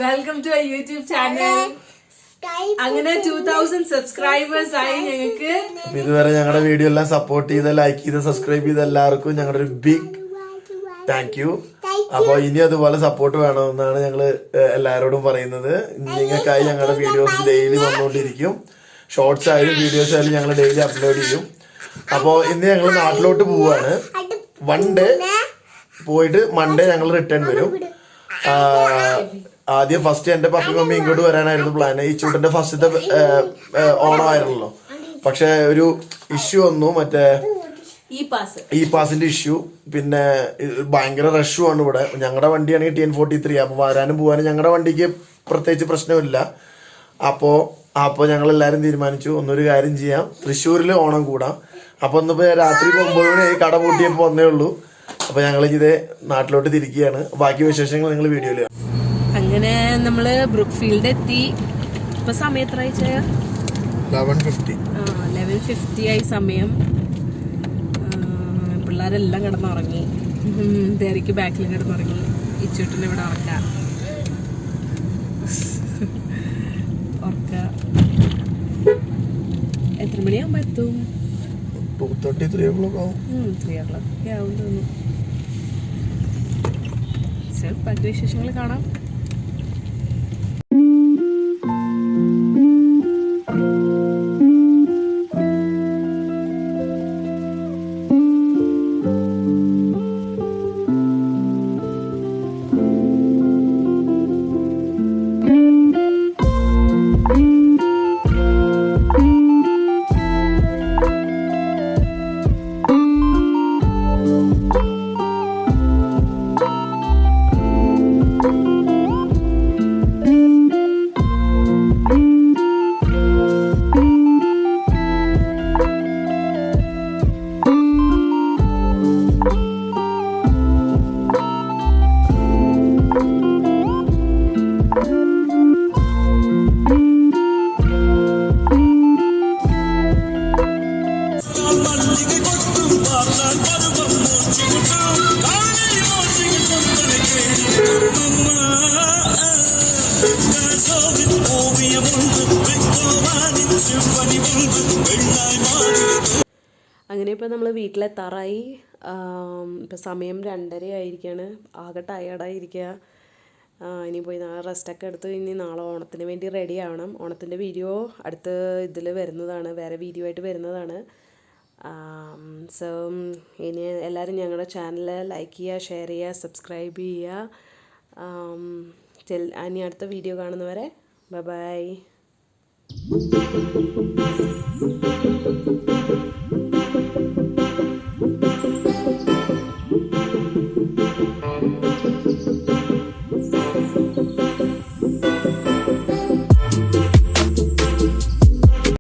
Welcome to YouTube channel. അങ്ങനെ 2000 subscribers ആയി ഞങ്ങൾക്ക്. ഇതുവരെ ഞങ്ങളുടെ വീഡിയോ എല്ലാം സപ്പോർട്ട് ചെയ്ത് ലൈക്ക് ചെയ്ത് സബ്സ്ക്രൈബ് ചെയ്ത എല്ലാവർക്കും ഞങ്ങളുടെ ഒരു ബിഗ് താങ്ക് യു. അപ്പൊ ഇനി അതുപോലെ സപ്പോർട്ട് വേണമെന്നാണ് ഞങ്ങള് എല്ലാവരോടും പറയുന്നത്. നിങ്ങൾക്കായി ഞങ്ങളുടെ വീഡിയോസ് ഡെയിലി വന്നുകൊണ്ടിരിക്കും. ഷോർട്സ് ആയാലും വീഡിയോസ് ആയാലും ഞങ്ങൾ ഡെയിലി അപ്ലോഡ് ചെയ്യും. അപ്പോ ഇന്ന് ഞങ്ങൾ നാട്ടിലോട്ട് പോവാണ്. വൺ ഡേ പോയിട്ട് മൺഡേ ഞങ്ങൾ റിട്ടേൺ വരും. ആദ്യം ഫസ്റ്റ് എന്റെ പപ്പയും മമ്മി ഇങ്ങോട്ട് വരാനായിരുന്നു പ്ലാൻ. ഈ ചൂട്ടിന്റെ ഫസ്റ്റത്തെ ഓണമായിരുന്നല്ലോ. പക്ഷെ ഒരു ഇഷ്യൂ വന്നു, മറ്റേ ഈ പാസിന്റെ ഇഷ്യൂ. പിന്നെ ഭയങ്കര റഷും ആണ് ഇവിടെ. ഞങ്ങളുടെ വണ്ടിയാണെങ്കിൽ TN43. അപ്പൊ വരാനും പോകാനും ഞങ്ങളുടെ വണ്ടിക്ക് പ്രത്യേകിച്ച് പ്രശ്നമില്ല. അപ്പോ ഞങ്ങൾ എല്ലാരും തീരുമാനിച്ചു ഒന്നൊരു കാര്യം ചെയ്യാം, തൃശ്ശൂരിൽ ഓണം കൂടാം. അപ്പൊ ഇന്നിപ്പോ രാത്രി 9 മണി കട പൂട്ടിയപ്പോ വന്നേ ഉള്ളൂ. അപ്പൊ ഞങ്ങളിത് നാട്ടിലോട്ട് തിരിക്കുകയാണ്. ബാക്കി വിശേഷങ്ങൾ നിങ്ങൾ വീഡിയോയിൽ കാണാം. അങ്ങനെ നമ്മള് ബ്രൂക്ക്ഫീൽഡ് എത്തി. ഇപ്പൊ സമയം എത്ര 11:50 ആയി സമയം. പിള്ളേരെല്ലാം കിടന്നുറങ്ങി. ദേരിക്ക് ബാക്കിൽ കിടന്നുറങ്ങി. ഇച്ചൂട്ടിന് ഇവിടെ ഉറക്ക. എത്ര മണിയാകുമ്പോ എത്തും? 2:30 3 o'clock ആവും. 3 o'clock ആവും തോന്നുന്നു. ബാക്കി വിശേഷങ്ങൾ കാണാം. അങ്ങനെ ഇപ്പോൾ നമ്മൾ വീട്ടിലെത്താറായി. ഇപ്പം സമയം 2:30 ആയിരിക്കുകയാണ്. ആകെ ടയേർഡായിരിക്കുക. ഇനി പോയി നാളെ റെസ്റ്റൊക്കെ എടുത്ത് ഇനി നാളെ ഓണത്തിന് വേണ്ടി റെഡി ആവണം. ഓണത്തിൻ്റെ വീഡിയോ അടുത്ത് ഇതിൽ വരുന്നതാണ്, വേറെ വീഡിയോ ആയിട്ട് വരുന്നതാണ്. സോ ഇനി എല്ലാവരും ഞങ്ങളുടെ ചാനൽ ലൈക്ക് ചെയ്യുക, ഷെയർ ചെയ്യുക, സബ്സ്ക്രൈബ് ചെയ്യുക. ഇനി അടുത്ത വീഡിയോ കാണുന്നവരെ ബൈ.